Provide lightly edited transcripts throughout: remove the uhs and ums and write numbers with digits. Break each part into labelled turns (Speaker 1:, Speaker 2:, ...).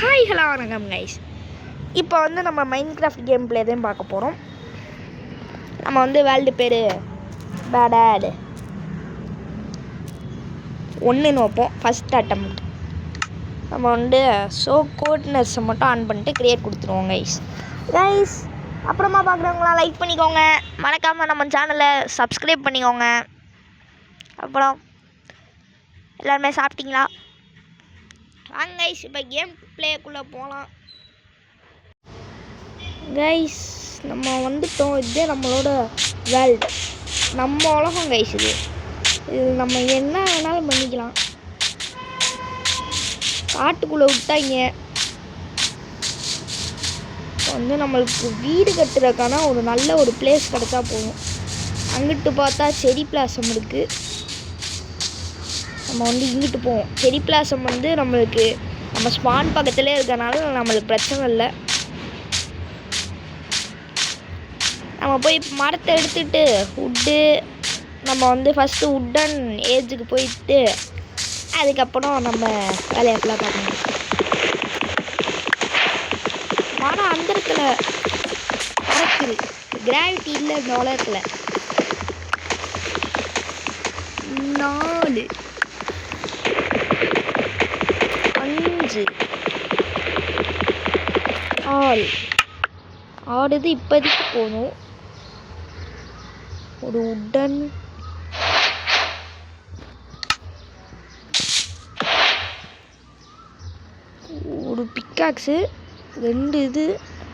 Speaker 1: Hi hello வணக்கம் guys. இப்போ வந்து நம்ம மைன்கிராஃப்ட் கேம் பிளே தான் பார்க்க போகிறோம். நம்ம வந்து வேர்ல்டு பேர் பேடாட் 1ன்னு வைப்போம். ஃபஸ்ட் அட்டெம்ப்ட் நம்ம வந்து ஷோ கோட்னஸை மட்டும் ஆன் பண்ணிட்டு க்ரியேட் கொடுத்துருவோம் கைஸ். அப்புறமா பார்க்குறவங்களாம் லைக் பண்ணிக்கோங்க, மறக்காமல் நம்ம சேனலை சப்ஸ்கிரைப் பண்ணிக்கோங்க. அப்புறம் எல்லாருமே சாப்பிட்டீங்களா? வாங்க கைஸ், இப்போ கேம் பிளேக்குள்ளே போகலாம். கைஸ் நம்ம வந்துட்டோம். இதே நம்மளோட வேர்ல்டு, நம்ம உலகம் கைஸ். இது நம்ம என்ன வேணாலும் பண்ணிக்கலாம். காட்டுக்குள்ளே விட்டாங்க. வந்து நம்மளுக்கு வீடு கட்டுறதுக்கான ஒரு நல்ல ஒரு பிளேஸ் கிடச்சா போதும். அங்கிட்டு பார்த்தா செரி பிளாசம் இருக்குது. நம்ம வந்து இங்கிட்டு போவோம். செரி பிளாசம் வந்து நம்மளுக்கு நம்ம ஸ்பான் பக்கத்துலேயே இருக்கிறனால நம்மளுக்கு பிரச்சனை இல்லை. நம்ம போய் மரத்தை எடுத்துகிட்டு உட்டு நம்ம வந்து ஃபஸ்ட்டு உட்டன் ஏஜுக்கு போயிட்டு அதுக்கப்புறம் நம்ம வேலையை ஃபுல்லாக பார்க்கணும். மரம் அந்த இடத்துல பறக்குது, கிராவிட்டி இல்லை இந்த உலகத்தில். 4 5 6 ஆடுது. இப்போதைக்கு போகணும். ஒரு உட்டன் ஒரு பிக்காக்ஸு 2 இது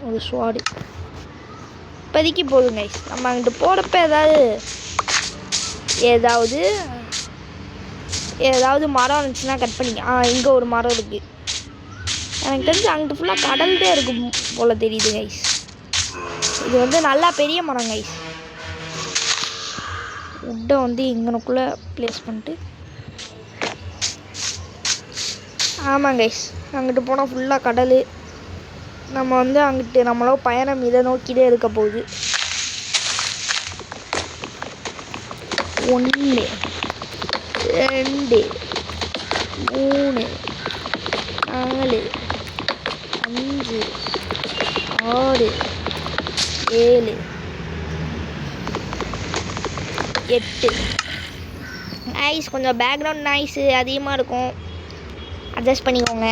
Speaker 1: ஒரு ஸ்வாடு இப்போதைக்கு போதும் கைஸ். நம்ம அங்கிட்டு போகிறப்ப ஏதாவது மரம் இருந்துச்சுன்னா கட் பண்ணிக்க. இங்கே ஒரு மரம் இருக்குது. எனக்கு தெரிஞ்சு அங்கிட்டு ஃபுல்லாக கடல் தான் இருக்கும் போல் தெரியுது கைஸ். இது வந்து நல்லா பெரிய மரம் கைஸ். உட்டை வந்து இங்கனுக்குள்ளே ப்ளேஸ் பண்ணிட்டு ஆமாம் கைஸ், அங்கிட்டு போனால் ஃபுல்லாக கடல். நம்ம வந்து அங்கிட்டு நம்மளோ பயணம் இதை நோக்கிதான் இருக்க போகுது. 1 2 3 4 5 6 7 8 நாய்ஸ். கொஞ்சம் பேக்ரவுண்ட் நாய்ஸு அதிகமாக இருக்கும், அட்ஜஸ்ட் பண்ணிக்கோங்க.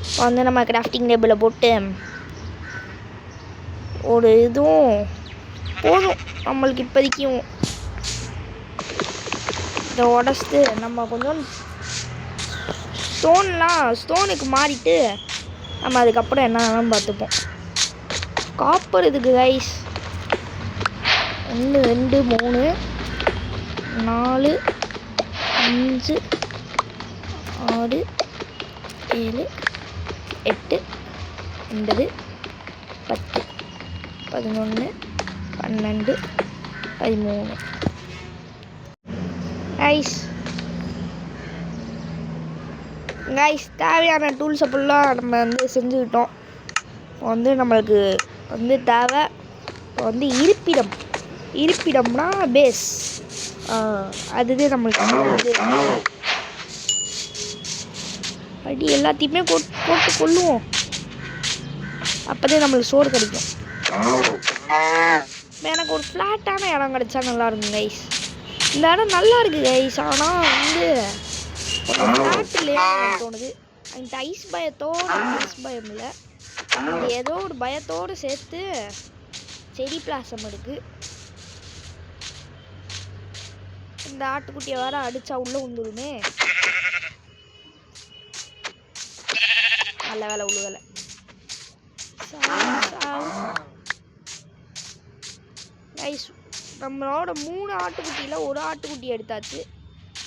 Speaker 1: இப்போ வந்து நம்ம கிராஃப்டிங் டேபிளில் போட்டு ஒரு இதுவும் போதும் நம்மளுக்கு இப்போதைக்கும். இதை உடச்சிட்டு நம்ம கொஞ்சம் ஸ்டோனுக்கு மாறிட்டு நம்ம அதுக்கப்புறம் என்ன வேணாலும் பார்த்துப்போம். காப்பர் இதுக்கு கைஸ் 1 2 3 4 5 6 7 8 9 10 11 12 13 கைஸ் தேவையான டூல்ஸை ஃபுல்லாக நம்ம வந்து செஞ்சுக்கிட்டோம். இப்போ வந்து நம்மளுக்கு வந்து தேவை இப்போ வந்து இருப்பிடம்னா பேஸ். அதுதான் நம்மளுக்கு வந்து அடி எல்லாத்தையுமே போட்டு கொள்ளுவோம். அப்போதான் நம்மளுக்கு சோறு கிடைக்கும். எனக்கு ஒரு ஃப்ளாட்டான இடம் கிடைச்சா நல்லா இருக்கும் கைஸ். இந்த இடம் நல்லா இருக்குது கைஸ். ஆனால் வந்து ஃப்ளாட் இல்லையா தோணுது. அந்த ஐஸ் பயம் இல்லை, அது ஏதோ ஒரு பயத்தோடு சேர்த்து செடி பிளாசம் இருக்குது. இந்த ஆட்டுக்குட்டியை வேற அடித்தா உள்ளே வந்துடுமே. நல்ல வேலை உழுகலை. கைஸ் நம்மளோட 3 ஆட்டுக்குட்டியில் ஒரு ஆட்டுக்குட்டி எடுத்தாச்சு.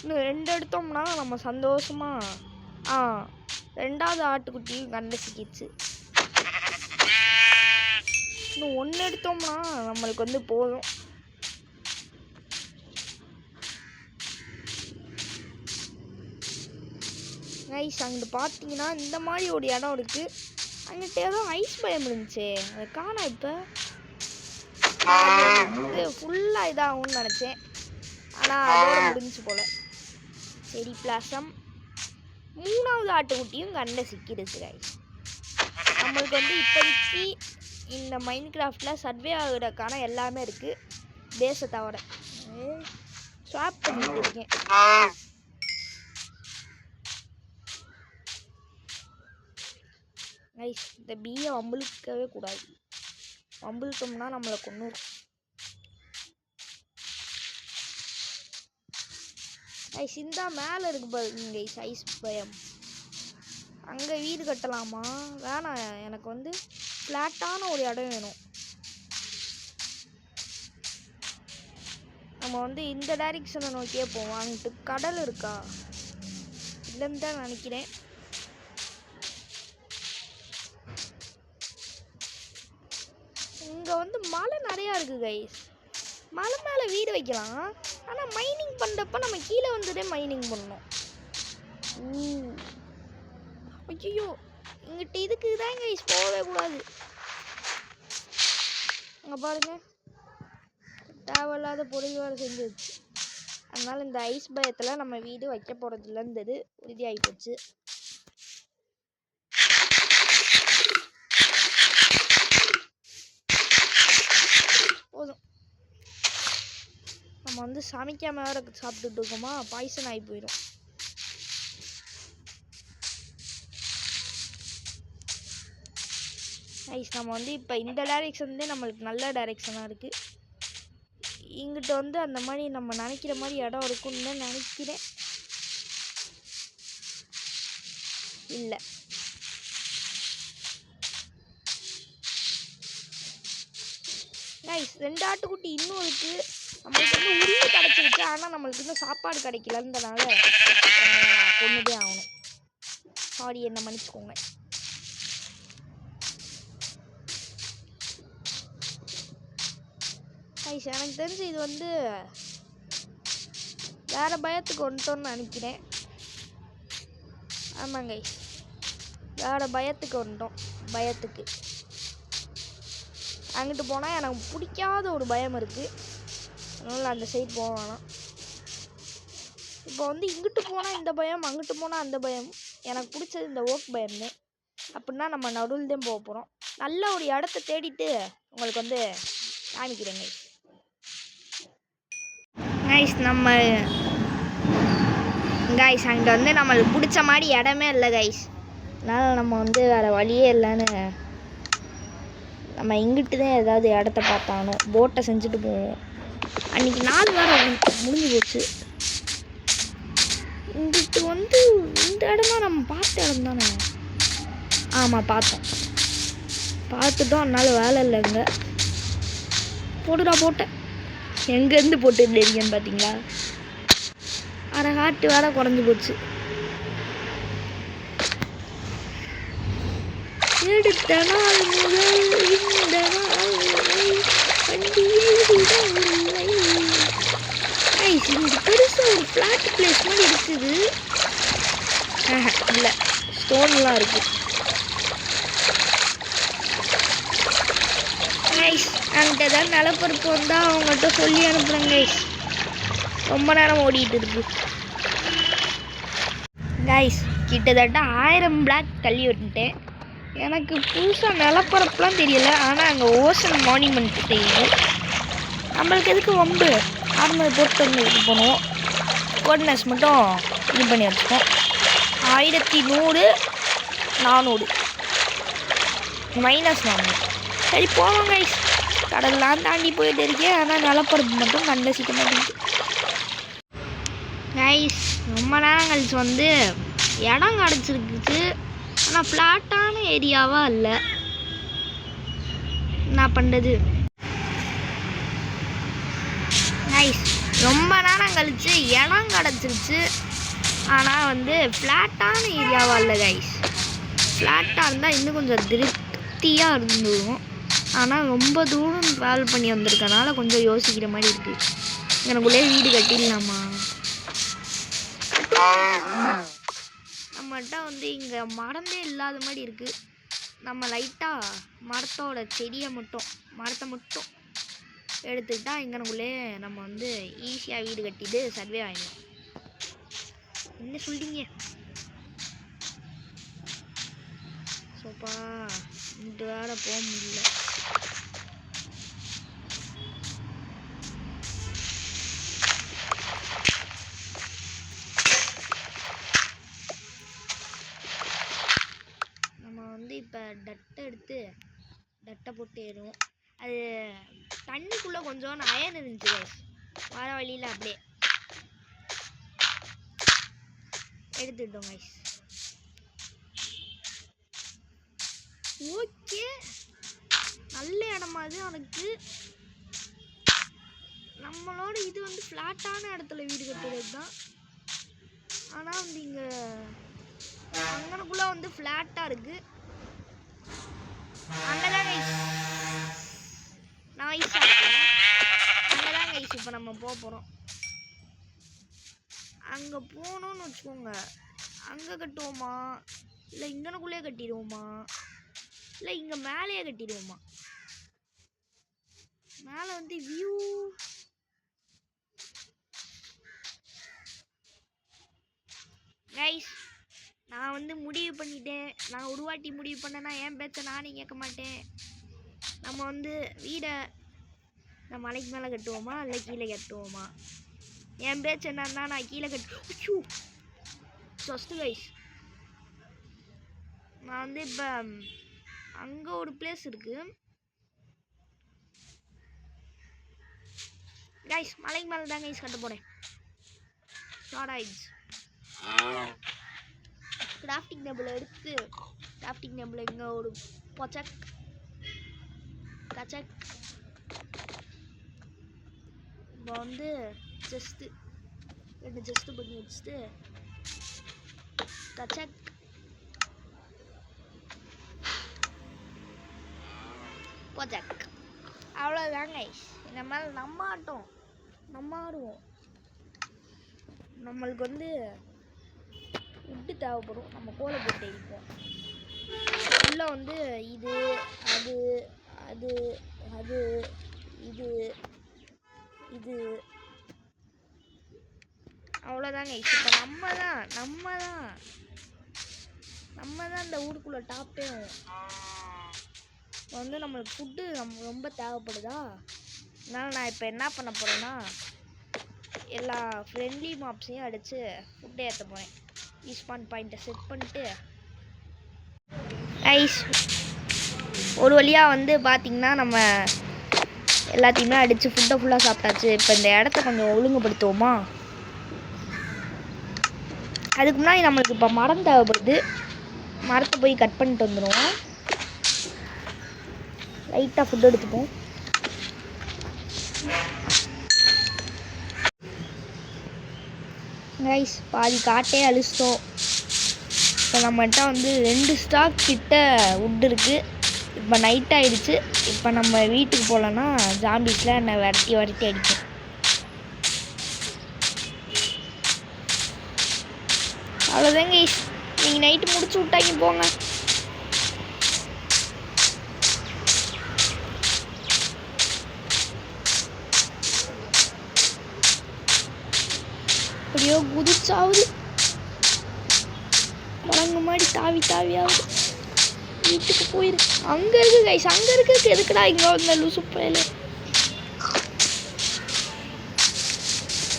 Speaker 1: இன்னும் 2 எடுத்தோம்னா நம்ம சந்தோஷமாக 2வது ஆட்டுக்குட்டியும் கண்ணை சிக்கிடுச்சு. இன்னும் 1 எடுத்தோம்னா நம்மளுக்கு வந்து போதும். கைஸ் அங்கிட்டு பார்த்தீங்கன்னா இந்த மாதிரி ஒரு இடம் இருக்குது. அங்கிட்ட ஏதோ ஐஸ் பயம் இருந்துச்சு, அதை காணோம். இப்போ ஃபுல்லாக இதாகும்னு நினச்சேன், ஆனால் அதோட முடிஞ்சு போல். செடி பிளாசம் மூணாவது ஆட்டுக்குட்டியும் கண்ட சிக்கிடுச்சு கைஸ். நம்மளுக்கு வந்து இப்போதைக்கு இந்த மைண்ட் கிராஃப்டில் சர்வே ஆகுறதுக்கான எல்லாமே இருக்குது, பேஸை தவிர. ஸ்வாப் பண்ணிட்டு இருக்கேன். கைஸ் இந்த பீயை வம்பிழுக்கவே கூடாது, வம்பிழுத்தோம்னா நம்மளை கொன்னுடும். கைஸ் இந்த மேலே இருக்கு பாருங்க கைஸ் ஐஸ் பயம், அங்கே வீடு கட்டலாமா? வேணாம், எனக்கு வந்து ஃப்ளாட்டான ஒரு இடம் வேணும். நம்ம வந்து இந்த டைரெக்ஷனை நோக்கியே போவோம். அங்கிட்டு கடல் இருக்கா இல்லைன்னு தான் நினைக்கிறேன். இங்கே வந்து மலை நிறையா இருக்குது கைஸ், மலை மேலே வீடு வைக்கலாம். ஆனால் மைனிங் பண்ணுறப்ப நம்ம கீழே வந்துட்டே மைனிங் பண்ணணும். ஐயோ, இங்கிட்ட இதுக்கு தான் கைஸ் போகவே கூடாது. அங்கே பாருங்க, தேவையில்லாத பொருள் வேறு செஞ்சு வச்சு. அதனால் இந்த ஐஸ் பயத்தில் நம்ம வீடு வைக்க போகிறதில்லன்றது உறுதியாகி போச்சு. போதும், நம்ம வந்து சமைக்காம வேறு சாப்பிட்டுட்டு இருக்கோமா, பாய்சன் ஆகி போயிடும். ஐஸ் நம்ம வந்து இப்போ இந்த டைரெக்ஷன் தான் நம்மளுக்கு நல்ல டைரெக்ஷனாக இருக்குது. இங்கிட்ட வந்து அந்த மாதிரி நம்ம நினைக்கிற மாதிரி இடம் இருக்குன்னு தான் நினைக்கிறேன். இல்லை, கைஸ் 2 ஆட்டுக்குட்டி இன்னும் இருக்குது. நம்மளுக்கு வந்து உருளி கிடச்சிருக்கு, ஆனால் நம்மளுக்கு இன்னும் சாப்பாடு கிடைக்கலன்றனால கொண்டுதே ஆகணும். சாரி, என்ன மன்னிச்சுக்கோங்க. கைஸ் எனக்கு தெரிஞ்சு இது வந்து வேறு பயத்துக்கு வந்துட்டோன்னு நினைக்கிறேன். ஆமாங்க கைஸ், வேறு பயத்துக்கு வந்துட்டோம். பயத்துக்கு அங்கிட்டு போனால் எனக்கு பிடிக்காத ஒரு பயம் இருக்குது, அதனால் அந்த சைடு போக வேணாம். இப்போ வந்து இங்கிட்டு போனால் இந்த பயம், அங்கிட்டு போனால் அந்த பயம். எனக்கு பிடிச்சது இந்த ஓக் பயம்தான். அப்படின்னா நம்ம நடுவில் தான் போக போகிறோம். நல்ல ஒரு இடத்த தேடிட்டு உங்களுக்கு வந்து காமிக்கிறேங்க கைஸ். நம்ம கைஸ் அங்கிட்ட வந்து நம்மளுக்கு பிடிச்ச மாதிரி இடமே இல்லை கைஸ். அதனால் நம்ம வந்து வேறு வழியே இல்லைன்னு நம்ம இங்கிட்டு தான் ஏதாவது இடத்த பார்த்தானோ போட்டை செஞ்சுட்டு போவோம். அன்றைக்கி நாள் வேறு முடிஞ்சு போச்சு. இங்கிட்டு வந்து இந்த இடம் தான் நம்ம பார்த்த இடம் தானே. ஆமாம், பார்த்துட்டோம். அதனால வேலை இல்லைங்க. போட்டுடா போட்டேன். எங்கேருந்து போட்டுட்டு இருக்கேன்னு பார்த்தீங்களா? அரை ஹார்ட் வேற குறைஞ்சி போச்சு. எடுத்த நாள் முதல் இந்த நாள் இங்கே பெருசாக ஒரு ஃப்ளாட் பிளேஸ் மாதிரி இருக்குது. இல்லை, ஸ்டோன்லாம் இருக்குது. கைஸ் அங்கிட்ட தான் நிலப்பரப்பு வந்தால் அவங்கள்ட்ட சொல்லி அனுப்புகிறேன் கைஸ். ரொம்ப நேரம் ஓடிட்டு இருக்கு கைஸ். கிட்டத்தட்ட 1000 பிளாக் தள்ளி விட்டுட்டேன். எனக்கு புதுசாக நிலப்பரப்புலாம் தெரியல, ஆனால் அங்கே ஓசன் மானுமெண்ட் தெரியுது. நம்மளுக்கு எதுக்கு வம்பு, நார்மல் போட்டு வந்து இது பண்ணுவோம். கோட்னஸ் மட்டும் இது பண்ணி வச்சுப்போம். 1100 400 -400. சரி போவோம் கைஸ். கடல்லாம் தாண்டி போயிட்டு இருக்கேன், ஆனால் நிலப்பரப்பு மட்டும் கண்டசிக்க மாட்டேங்குது கைஸ். ரொம்ப நேரம் கழிச்சு வந்து இடம் கிடச்சிருக்குச்சு, ஆனால் ஃப்ளாட்டான ஏரியாவாக இல்லை. என்ன பண்ணுறது கைஸ்? ரொம்ப நேரம் கழிச்சு இடம் கிடச்சிருச்சு, ஆனால் வந்து ஃப்ளாட்டான ஏரியாவாக இல்லை கைஸ். ஃப்ளாட்டாக இருந்தால் இன்னும் கொஞ்சம் திருப்தியாக இருந்துடும். ஆனால் ரொம்ப தூரம் ட்ராவல் பண்ணி வந்திருக்கனால கொஞ்சம் யோசிக்கிற மாதிரி இருக்குது. எனக்குள்ளே வீடு கட்டிடலாமா? நம்மகிட்ட வந்து இங்கே மரமே இல்லாத மாதிரி இருக்குது. நம்ம லைட்டாக மரத்தோட மரத்தை மட்டும் எடுத்துக்கிட்டா இங்கனக்குள்ளே நம்ம வந்து ஈஸியாக வீடு கட்டிட்டு சர்வே ஆகிடலாம். என்ன சொல்கிறீங்க? அப்பா இங்கிட்டு வேற போக முடியல. நம்ம வந்து இப்போ டட்டை எடுத்து டட்டை போட்டு ஏறுவோம். அது தண்ணிக்குள்ளே கொஞ்சம் அயன் இருந்துச்சு வர வழியில் அப்படியே எடுத்துட்டோம் கைஸ். ஓகே நல்ல இடமா அது அவனுக்கு. நம்மளோட இது வந்து ஃப்ளாட்டான இடத்துல வீடு கட்டுறது தான். ஆனால் வந்து இங்கே அங்கனக்குள்ளே வந்து ஃப்ளாட்டாக இருக்குது. அங்கதான் கைஸ் நாய்ஸாக இருக்கு. அங்கதான் கைஸ் இப்போ நம்ம போக போகிறோம். அங்கே போகணுன்னு வச்சுக்கோங்க. அங்கே கட்டுவோமா இல்லை இங்கனக்குள்ளே கட்டிடுவோமா இல்லை இங்கே மேலேயே கட்டிடுவோமா? மேலே வந்து வியூ கைஸ் நான் வந்து முடிவு பண்ணிட்டேன். நான் ஒரு வாட்டி முடிவு பண்ணேன்னா என் பேச்சை நானே கேட்க மாட்டேன். நம்ம வந்து வீடை நம்ம மலைக்கு மேலே கட்டுவோமா இல்லை கீழே கட்டுவோமா? என் பேச்சு என்னன்னா நான் கீழே கட்டு ஜஸ்ட் கைஸ். நான் வந்து இப்போ அங்கே ஒரு பிளேஸ் இருக்குது கைஸ். மலைக்கு மேலே தான் கைஸ் கட்ட போகிறேன். கிராஃப்டிங் டேபிள் எடுத்து கிராஃப்டிங் டேபிள் இங்கே ஒரு பொச்சக் கச்சக் இப்போ வந்து ஜஸ்ட்டு 2 ஜஸ்ட்டு பண்ணி வச்சுட்டு கச்சக் பொச்சக் அவ்வளோதாங்க. இந்த மாதிரி நம்ம ஆடுவோம். நம்மளுக்கு வந்து உட்டு தேவைப்படும். நம்ம கோலை போட்டு அடிப்போம். உள்ளே வந்து இது அது அது அது இது இது அவ்வளோதாங்க. இப்போ நம்ம தான் இந்த ஊருக்குள்ளே டாப்பே வந்து நம்மளுக்கு ஃபுட்டு ரொம்ப தேவைப்படுதா. அதனால் நான் இப்போ என்ன பண்ண போகிறேன்னா எல்லா ஃப்ரெண்ட்லி மாப்ஸையும் அடித்து ஃபுட்டை ஏற்ற போகிறேன். ஈஸ்பான் பாயிண்ட்டை செட் பண்ணிட்டு ஐஸ் ஒரு வழியாக வந்து பார்த்திங்கன்னா நம்ம எல்லாத்தையுமே அடித்து ஃபுட்டை ஃபுல்லாக சாப்பிட்டாச்சு. இப்போ இந்த இடத்த கொஞ்சம் ஒழுங்குபடுத்துவோமா? அதுக்கு முன்னாடி நம்மளுக்கு இப்போ மரம் தேவைப்படுது. மரத்தை போய் கட் பண்ணிட்டு வந்துடுவோம். லைட்டாக ஃபுட் எடுத்துப்போம். கைஸ் பாதி காட்டே அழிச்சிட்டோம். இப்போ நம்மகிட்ட வந்து 2 ஸ்டாக் கிட்ட உட் இருக்குது. இப்போ நைட் ஆகிடுச்சு. இப்போ நம்ம வீட்டுக்கு போகலன்னா ஜாம்பிஸில் என்னை விரட்டி அடிக்கும். அவ்வளோதாங்க கைஸ். நீங்கள் நைட்டு முடிச்சு விட்டாங்க போங்க. அப்படியோ குதிச்சாவது மடங்கு மாதிரி தாவி ஆகுது. வீட்டுக்கு போயிரு. அங்கே இருக்கு கைஸ். அங்கே இருக்கு. எதுக்குடா இங்கே வந்த லூசு பயல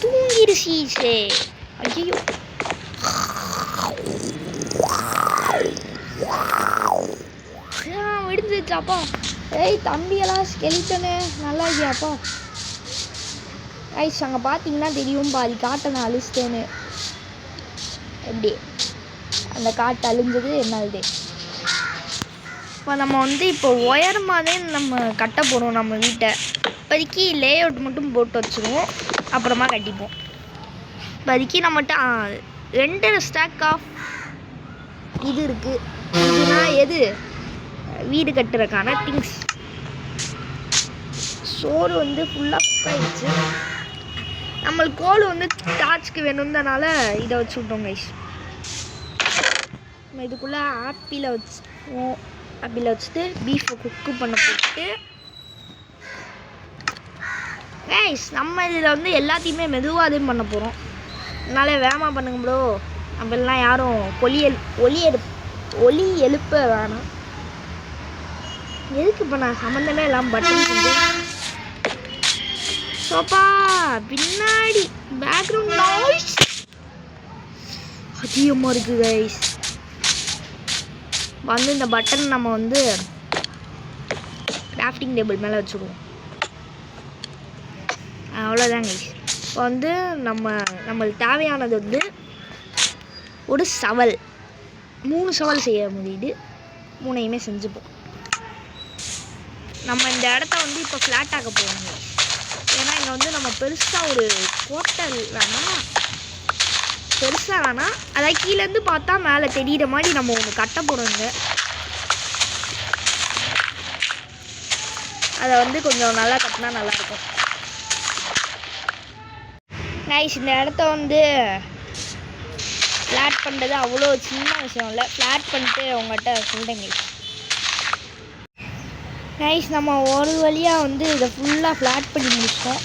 Speaker 1: தூங்கிடுச்சே. ஐயோ விடுஞ்சிச்சாப்பா. ஏய் தம்பியெல்லாம் ஸ்கெலிட்டனு நல்லா இருக்கியாப்பா? ஐஸ் அங்கே பார்த்தீங்கன்னா தெரியும் பாதி காட்டை நான் அழிச்சிட்டேன்னு. எப்படி அந்த காட்டு அழிஞ்சது என்னது? இப்போ நம்ம வந்து இப்போ உயரமாகவே நம்ம கட்ட போகிறோம் நம்ம வீட்டை. இப்போதைக்கு லே அவுட் மட்டும் போட்டு வச்சுருவோம். அப்புறமா கட்டிப்போம். இப்போதைக்கு நம்மகிட்ட 2 ஸ்டாக் ஆஃப் இது இருக்குது. இதுனா எது? வீடு கட்டுறதுக்கான திங்ஸ். சோறு வந்து ஃபுல்லாக குக் ஆகிடுச்சு. நம்மளுக்கு கோல் வந்து டார்ச்க்கு வேணும்னால இதை வச்சு விட்டோம் கைஸ். நம்ம இதுக்குள்ளே ஆப்பிளை வச்சுருவோம். ஆப்பிளை வச்சுட்டு பீஃபை குக்கு பண்ண போட்டு கைஸ் நம்ம இதில் வந்து எல்லாத்தையுமே மெதுவாக அதுவும் பண்ண போகிறோம். அதனால வேகமாக பண்ணுங்க ப்ரோ. நம்மளாம் யாரும் ஒலி எழுப்ப வேணாம். எதுக்கு இப்போ நான் சம்மந்தமே இல்லாமல் பட்டன் செஞ்சேன்? சோப்பா பின்னாடி பேக்ரவுண்ட் நாய்ஸ் அதிகமாக இருக்குது கைஸ். வந்து இந்த பட்டன் நம்ம வந்து கிராஃப்டிங் டேபிள் மேலே வச்சுடுவோம். அவ்வளோதான் கைஸ். இப்போ வந்து நம்மளுக்கு தேவையானது வந்து ஒரு சவல், 3 சவல் செய்ய முடியுது. 3ஐயுமே செஞ்சுப்போம். நம்ம இந்த இடத்த வந்து இப்போ ஃப்ளாட் ஆக்க போவோங்க. ஏன்னா இங்கே வந்து நம்ம பெருசாக ஒரு ஹோட்டல் வேணாம் அதாவது கீழேருந்து பார்த்தா மேலே தெரியிற மாதிரி நம்ம ஒன்று கட்ட போகிறோங்க. அதை வந்து கொஞ்சம் நல்லா கட்டினா நல்லாயிருக்கும் கைஸ். இந்த இடத்த வந்து ஃப்ளாட் பண்ணுறது அவ்வளோ சின்ன விஷயம் இல்லை. ஃப்ளாட் பண்ணிட்டு உங்கள்கிட்ட சொல்கிறேன் கைஸ். நம்ம ஒரு வழியாக வந்து இதை ஃபுல்லாக ஃப்ளாட் பண்ணி முடிச்சிட்டோம்.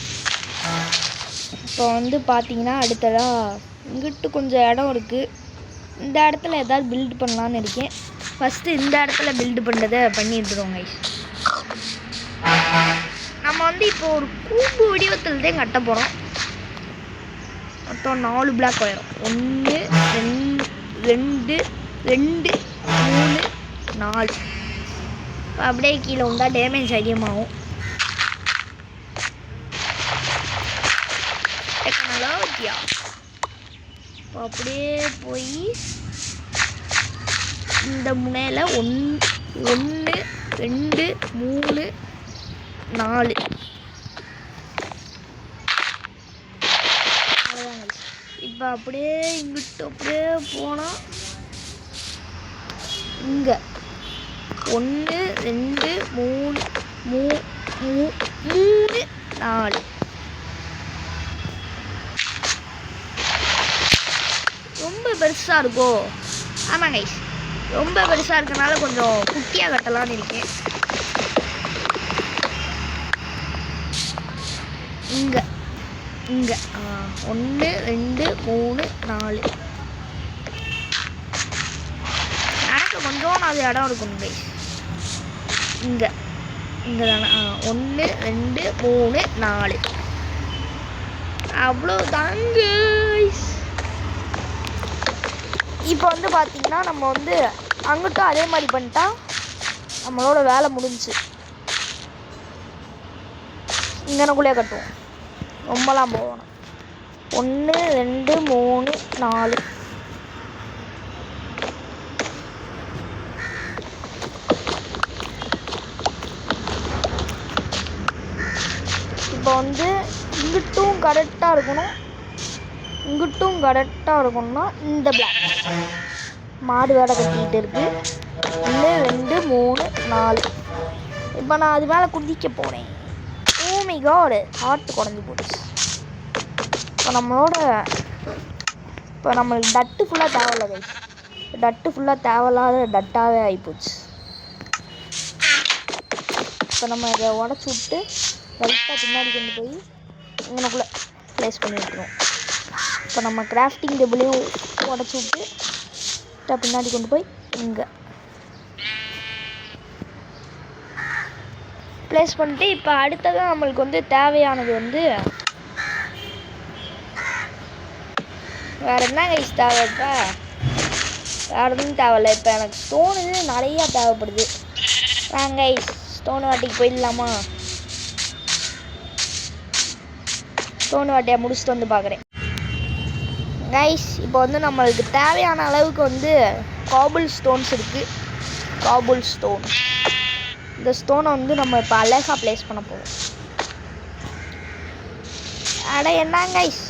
Speaker 1: இப்போ வந்து பார்த்தீங்கன்னா அடுத்ததாக இங்கிட்டு கொஞ்சம் இடம் இருக்குது. இந்த இடத்துல ஏதாவது பில்டு பண்ணலான்னு இருக்கேன். ஃபஸ்ட்டு இந்த இடத்துல பில்டு பண்ணுறதை பண்ணிட்டுருவோம் கைஸ். நம்ம வந்து இப்போ ஒரு கூம்பு வடிவத்தில் தான் கட்ட போகிறோம். மொத்தம் 4 பிளாக் வரும். 1 2 2 3 4. அப்படியே கீழே வந்தால் டேமேஜ் அதிகமாகும். டெக்னாலஜியா இப்போ அப்படியே போய் இந்த முனையில் 1 2 3 4 இப்போ அப்படியே இங்கிட்டு அப்படியே போனால் இங்கே 1 2 3 4 ரொம்ப பெருசாக இருக்கோ? ஆமாம் கைஸ், ரொம்ப பெருசாக இருக்கனால கொஞ்சம் குட்டியாக கட்டலான்னு இருக்கேன். இங்கே 1 2 3 4 எனக்கு கொஞ்சம் அது இடம் இருக்கணும் கைஸ். இங்கே தானே 1 2 3 4 அவ்வளோதாங்க. இப்போ வந்து பார்த்திங்கன்னா நம்ம வந்து அங்கிட்டும் அதே மாதிரி பண்ணிட்டா நம்மளோட வேலை முடிஞ்சு. இங்கனக்குள்ளே கட்டுவோம், ரொம்பலாம் போகணும். 1 2 3 4 இப்போ வந்து இங்கிட்டும் கரெக்டாக இருக்கணும், இங்கிட்டும் கரெக்டாக இருக்கணும்னா இந்த பிளாக் மாடு வேலை கட்டிக்கிட்டு இருக்கு. 1 2 3 4. இப்போ நான் அது மேலே குதிக்க போகிறேன். ஓமிகாடு ஹார்ட் குறைஞ்சி போச்சு. இப்போ நம்மளுக்கு டட்டு ஃபுல்லாக தேவையில்ல கைஸ். டட்டு ஃபுல்லாக தேவையில்லாத டட்டாகவே ஆகிப்போச்சு. இப்போ நம்ம இதை உடச்சி விட்டு லைட்டாக பின்னாடி கொண்டு போய் இங்கனக்குள்ளே ப்ளேஸ் பண்ணி விட்டுருவோம். இப்போ நம்ம கிராஃப்டிங் டேபிளையும் உடச்சி விட்டு பின்னாடி கொண்டு போய் இங்கே ப்ளேஸ் பண்ணிட்டு இப்போ அடுத்தது நம்மளுக்கு வந்து தேவையானது வந்து வேறு என்ன கைஸ் தேவை? இப்போ வேறு எதுவும் தேவையில்லை. இப்போ எனக்கு ஸ்டோனு நிறையா தேவைப்படுது. வாங்க கைஸ், ஸ்டோன் வாட்டிக்கு போயிடலாமா? ஸ்டோன் வாட்டியை முடிச்சுட்டு வந்து பார்க்குறேன் கைஸ். இப்போ வந்து நம்மளுக்கு தேவையான அளவுக்கு வந்து காபுல் ஸ்டோன்ஸ் இருக்குது. காபுல் ஸ்டோன், இந்த ஸ்டோனை வந்து நம்ம இப்போ அழகாக ப்ளேஸ் பண்ண போவோம். அட என்ன கைஸ்,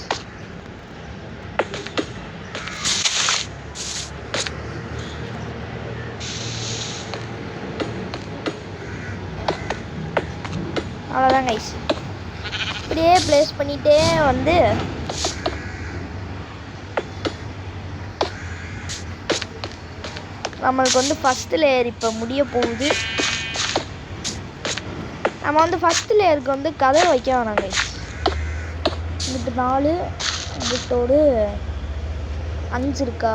Speaker 1: அவ்வளோதான் கைஸ். இப்படியே ப்ளேஸ் பண்ணிகிட்டே வந்து நம்மளுக்கு வந்து ஃபஸ்ட்டு லேயர் இப்போ முடிய போகுது. நம்ம வந்து ஃபஸ்ட்டு லேயருக்கு வந்து கதை வைக்க வேணாம் கைஸ். இங்கிட்டு 4 இங்கிட்டோடு 5 இருக்கா?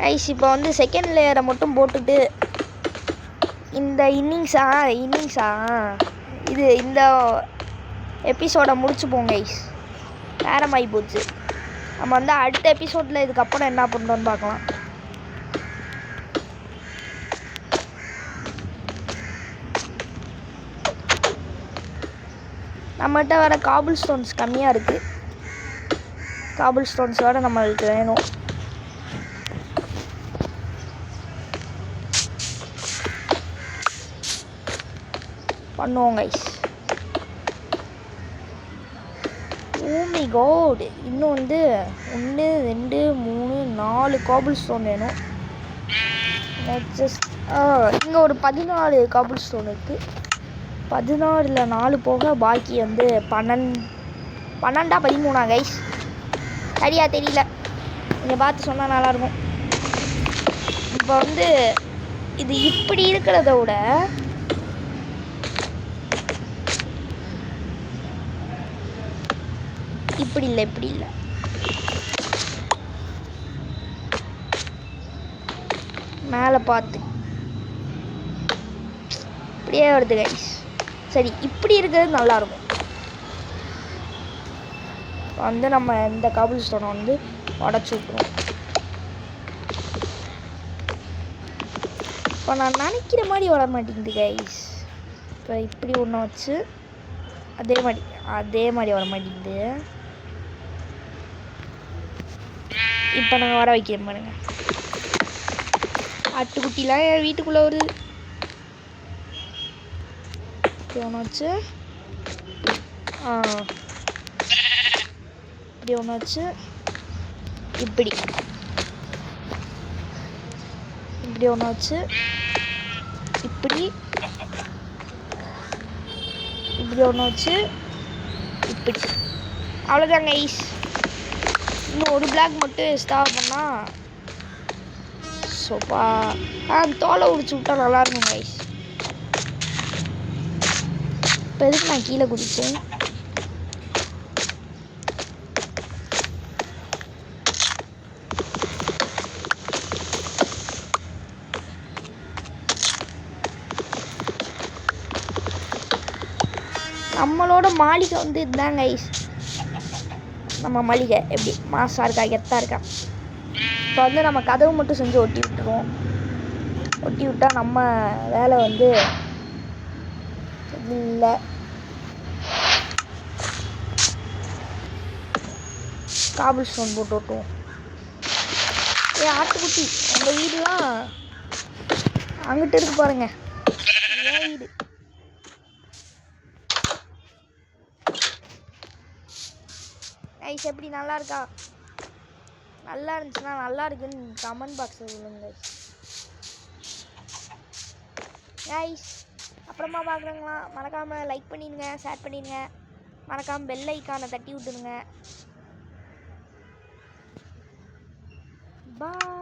Speaker 1: ஐஸ் இப்போ வந்து செகண்ட் லேயரை மட்டும் போட்டுட்டு இந்த இன்னிங்ஸா இது இந்த எபிசோடை முடிச்சுப்போங்க ஐஸ். நேரமாகி போச்சு. நம்ம வந்து அடுத்த எபிசோடில் இதுக்கப்புறம் என்ன பண்ணுறோன்னு பார்க்கலாம். நம்மகிட்ட வர காபிள் ஸ்டோன்ஸ் கம்மியாக இருக்குது. காபிள் ஸ்டோன்ஸ் வேறு நம்மளுக்கு வேணும். பண்ணுவோம் கைஸ். ஓ மை காட், இன்னும் வந்து 1 2 3 4 காபிள் ஸ்டோன் வேணும். ஜஸ்ட் இங்கே ஒரு 14 காபிள் ஸ்டோன் இருக்குது. 16ல் 4 போக பாக்கி வந்து 12 13 கைஸ். சரியா தெரியல, நீங்கள் பார்த்து சொன்னால் நல்லாயிருக்கும். இப்போ வந்து இது இப்படி இருக்கிறத விட இப்படி இல்லை மேலே பார்த்து இப்படியே வருது கைஸ். சரி, இப்படி இருக்கிறது நல்லாயிருக்கும். வந்து நம்ம இந்த காபிள் ஸ்டோனை வந்து உடச்சி விட்டுருவோம். இப்போ நான் நினைக்கிற மாதிரி வர மாட்டேங்குது கைஸ். இப்போ இப்படி ஒன்று வச்சு அதே மாதிரி வர மாட்டேங்குது. இப்போ நாங்கள் வர வைக்கிறேன் பாருங்க. ஆட்டுக்குட்டிலாம் என் வீட்டுக்குள்ளே வருது. இப்படி ஒன்று வச்சு இப்படி ஒன்று வச்சு இப்படி ஒன்று வச்சு இப்படி ஒன்று வச்சு இப்படி. அவ்வளோதாங்க கைஸ். இன்னும் ஒரு பிளாக் மட்டும் எக்ஸ்ட்ரா பண்ணால் சோப்பா தோலை உடிச்சு விட்டா நல்லாயிருக்கும் கைஸ். இப்போ எதுக்கு நான் கீழே குதிச்சேன்? நம்மளோட மாளிகை வந்து இதுதான் கைஸ். நம்ம மாளிகை எப்படி மாசாக இருக்கா, கெத்தாக இருக்கா. இப்போ வந்து நம்ம கதவு மட்டும் செஞ்சு ஒட்டி விட்டுருவோம். ஒட்டி விட்டால் நம்ம வேலை வந்து இல்லை. காபிள் ஸ்டோன் போட்டு ஓட்டுவோம். ஆட்டுக்குட்டி உங்கள் வீடுலாம் அங்கிட்டு இருக்கு பாருங்க. ஏன் வீடு கைஸ் எப்படி நல்லா இருக்கா? நல்லா இருந்துச்சுன்னா நல்லா இருக்குன்னு கமெண்ட் பாக்ஸில் சொல்லுங்க கைஸ். அப்புறமா பார்க்குறவங்களா மறக்காமல் லைக் பண்ணிடுங்க, ஷேர் பண்ணிடுங்க, மறக்காமல் பெல் ஐக்கானை தட்டி விட்டுருங்க. பாய்.